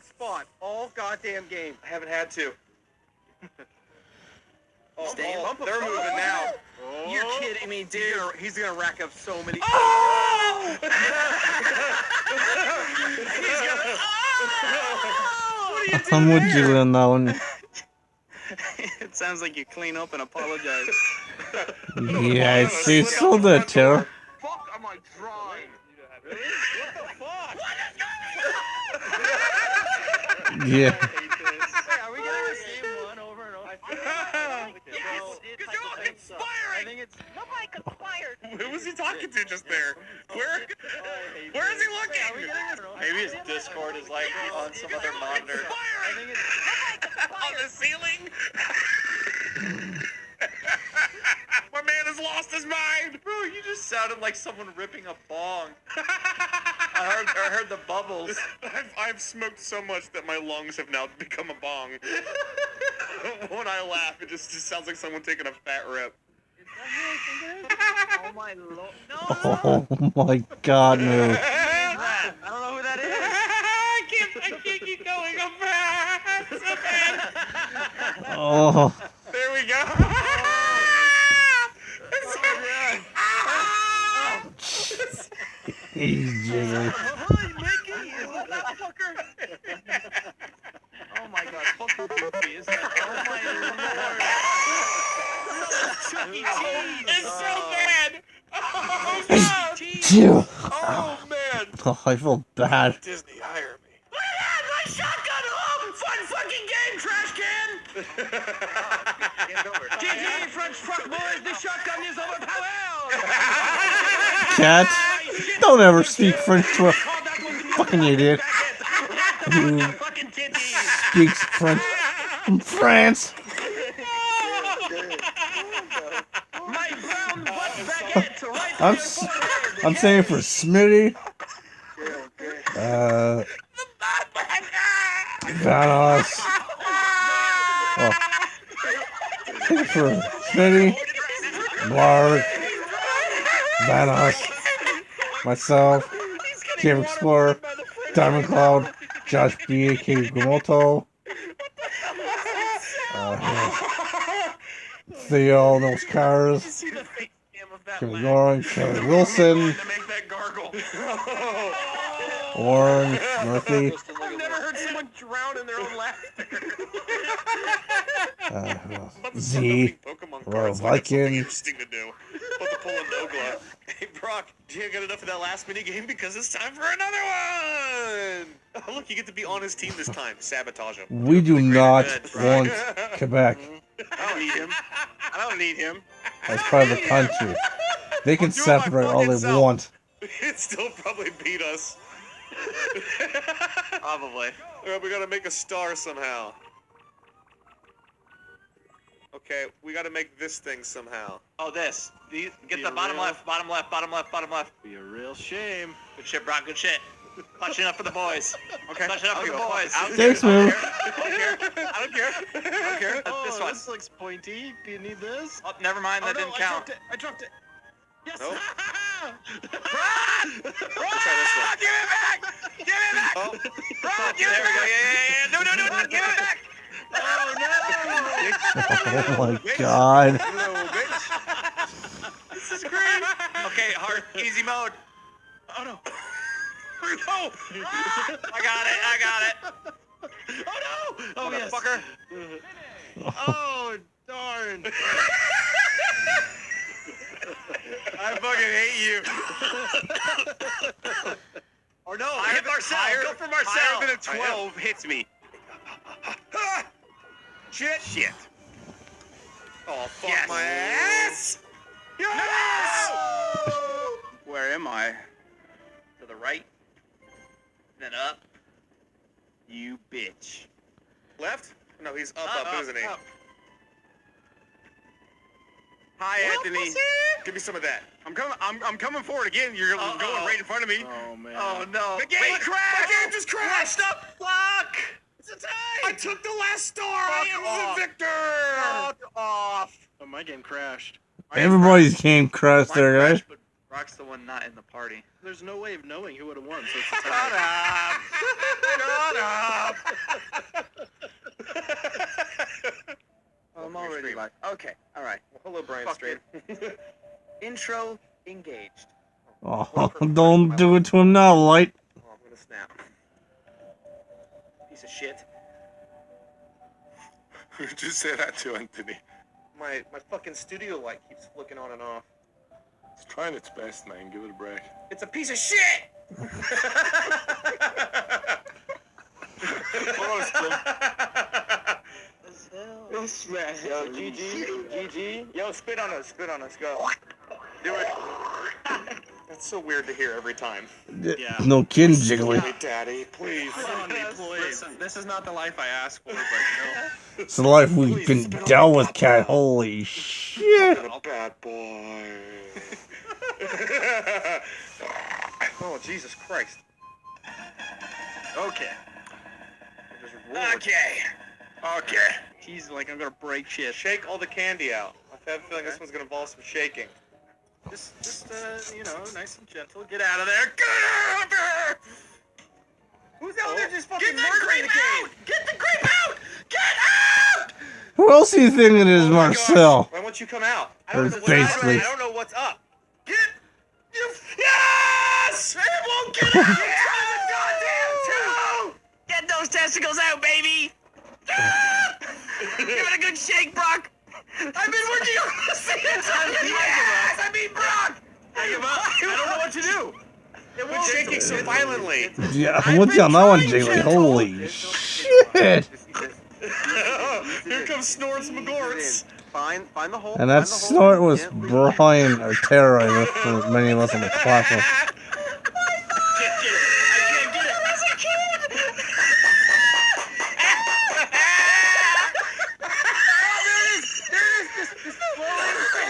spot all goddamn game. I haven't had to. They're moving now. Oh. You're kidding me, dude. He's gonna rack up so many. Oh! He's gonna. Oh! What are you doing? I'm with you on that one. It sounds like you clean up and apologize. Yeah, she sold that too. Fuck, am I drawing? Really? What the fuck? Yeah. Hey, are we getting the same one over and over? Yes! Good job! Inspiring! I think it's Nobody conspired. Who was he talking to just there? Where is he looking? Maybe his Discord is like on some other monitor. I think it's On the ceiling? My man has lost his mind! Bro, you just sounded like someone ripping a bong. I heard the bubbles. I've smoked so much that my lungs have now become a bong. When I laugh, it just sounds like someone taking a fat rip. Oh my lord. No, Oh my god, no. I don't know who that is. I can't keep going. I'm fast. Oh. There we go. He's jiggling. Hi, Mickey. Is that fucker? Oh my god, fucking goofy, isn't it? Oh my lord. Chuck E. Cheese. It's so bad. Oh, Hey, God. Phew. Oh, man. Oh, I feel bad. Disney, hire me. Look at that, my shotgun! Oh, fun fucking game, trash can! GG, French truck boys, the shotgun is overpowered! Cat, don't ever speak French to a fucking idiot who speaks French from France. My brown butt baguette right I'm saying for Smitty, vanoss. Oh. For Smitty, Mark, vanoss, myself, Cave Explorer, Diamond Cloud, Josh B, aka Gumoto, Theo, those cars, Kevin Goring, Kevin Wilson, Warren, Murphy, I've never heard someone drown in their own laughter. Z, Royal Viking. Interesting to do. Put the pull in Nogla. Hey, Brock, do you get enough of that last mini game? Because it's time for another one! Oh, look, you get to be on his team this time. Sabotage him. We do not want Quebec I don't need him. I don't need him. as part of the country. They can Do it my separate all fucking they self. want. It'd still probably beat us. Probably. Alright, we gotta make a star somehow. Okay, we gotta make this thing somehow. Oh, this. Get Be the a bottom real- left, bottom left, bottom left, bottom left. Be a real shame. Good shit, Brock, good shit. Punch it up for the boys. Okay. Punch it up for the boys. Thanks, man. I don't care. I don't care. Oh, This one. this looks pointy. Do you need this? Oh, never mind, that didn't count. I dropped it. Yes. Nope. Brock! Try this one. Give it back! Give it back! Oh, Brock, give it back! Yeah. No, give it back! Oh Oh my god. little bitch. This is great! Okay, hard, easy mode. Oh no. No! I got it. Oh no. Oh yes. Motherfucker. Oh darn. I fucking hate you. Or no, I hit Marcel. Go for Marcel. Higher than a 12 hits me. Shit. Oh, fuck Yes. my ass. Yes! Where am I? To the right. Then up. You bitch. Left? No, he's up, isn't he? Up. Hi, Anthony. Give me some of that. I'm coming forward again. You're going right in front of me. Oh man. Oh no. The game crashed. The game just crashed. What the fuck? It's a tie. I took the last star. I am the victor. Fuck off. Oh, my game crashed. Everybody's game crashed there, guys. But Brock's the one not in the party. There's no way of knowing who would have won, so it's a Shut tie. up. Shut up. be live. Okay, all right. Well, hello, Brian Fuck Strain. Intro engaged. Oh, don't do it to him now, Light. Oh, I'm gonna snap. Piece of shit. Who'd you say that to, Anthony? My fucking studio light keeps flicking on and off. It's trying its best, man. Give it a break. It's a piece of shit! Close, Jim. Smash. Yo, GG. Yo, spit on us, go. Do it. That's so weird to hear every time. Yeah. No kidding, Jiggly. Hey, Daddy, please. Listen, this is not the life I asked for, but It's the life we've been dealt with, cat. Holy shit. A bad boy. Oh, Jesus Christ. okay. Just roll it. Okay. Jeez, like I'm gonna break shit. Shake all the candy out. I have a feeling this one's gonna involve some shaking. Just you know, nice and gentle. Get out of there. Get out of there. Who's out there just fucking Get the murdering the creep game? out! Get the creep out! Get out! Who else are you thinking it is, Oh my Marcel? gosh. Why won't you come out? I Or don't know what's basically- I don't know what's up. Get you. Yes! It won't get out. Goddamn Get those testicles out, baby. Give it a good shake, Brock. I've been working on this the entire Yes! I mean, Brock. I give up. I don't know what to do. It Quit shaking so violently. Yeah, what's on that one, Jiggly? Holy shit. Here comes Snorts McGorts. Find the hole. And that snort was Brian, or terrorizing for many of us on the platform. I can't get it. Yes, I can.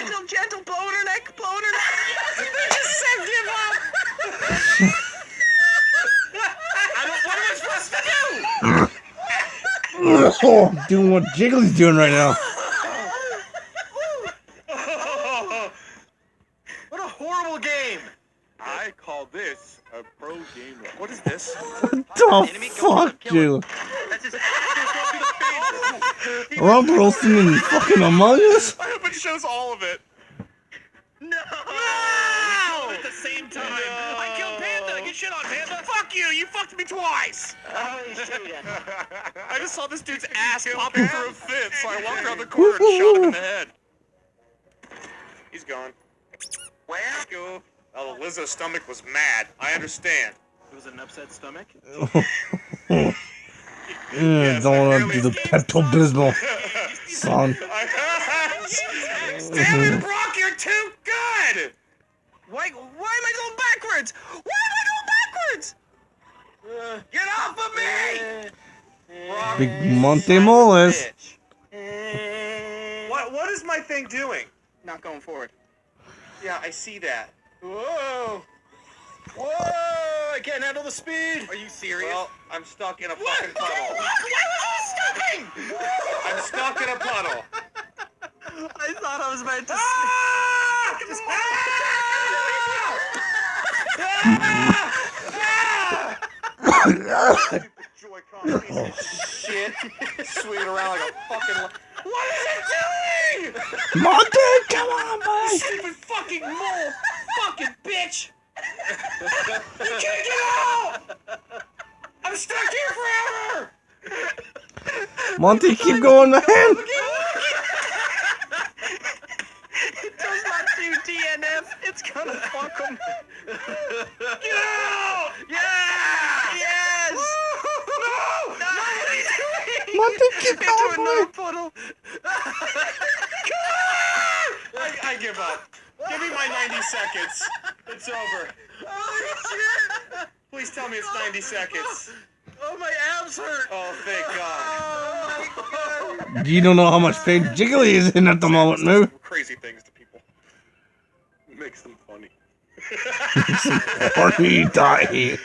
Just gentle, blow in her neck. Just said give up. What am I supposed to do? Oh, doing what Jiggly's doing right now. What a horrible game. I call this a pro gamer. What is this? What the fuck, Jiggly? That's just Rump roasting and fucking Among Us? I hope it shows all of it. No! At the same time. No. I killed Panda. Get shit on, Panda. Fuck you! You fucked me twice! I just saw this dude's ass popping through a fence, so I walked around the corner and shot him in the head. He's gone. Where? Go. Oh, Lizzo's stomach was mad. I understand. It was an upset stomach. Don't want to do the Pepto-Bismol song. Damn it, Brock, you're too good! Why am I going backwards? Get off of me! Brock, Big Monte Moles. bitch. What is my thing doing? Not going forward. Yeah, I see that. Whoa! I can't handle the speed. Are you serious? Well, I'm stuck in a What? fucking puddle. Why was he stopping? I'm stuck in a puddle. I thought I was meant to. Stupid Joy-Con piece of shit. Swinging around like a fucking... What is it doing? Monte, come on, boy. Stupid fucking mole. Fucking bitch. You can't get out. I'm stuck here forever. Monte, keep going, man. It does not do DNF. It's gonna fuck him. Get out. Yeah! Yes! No! What are you doing? Monte, keep Into going, another boy. puddle. I give up. Give me my 90 seconds. It's over. Holy shit! Please tell me it's 90 seconds. Oh, my abs hurt. Oh, thank God. Oh, my God. You don't know how much pain Jiggly is in at the moment, man. Crazy things to people. Makes them funny. Or he die.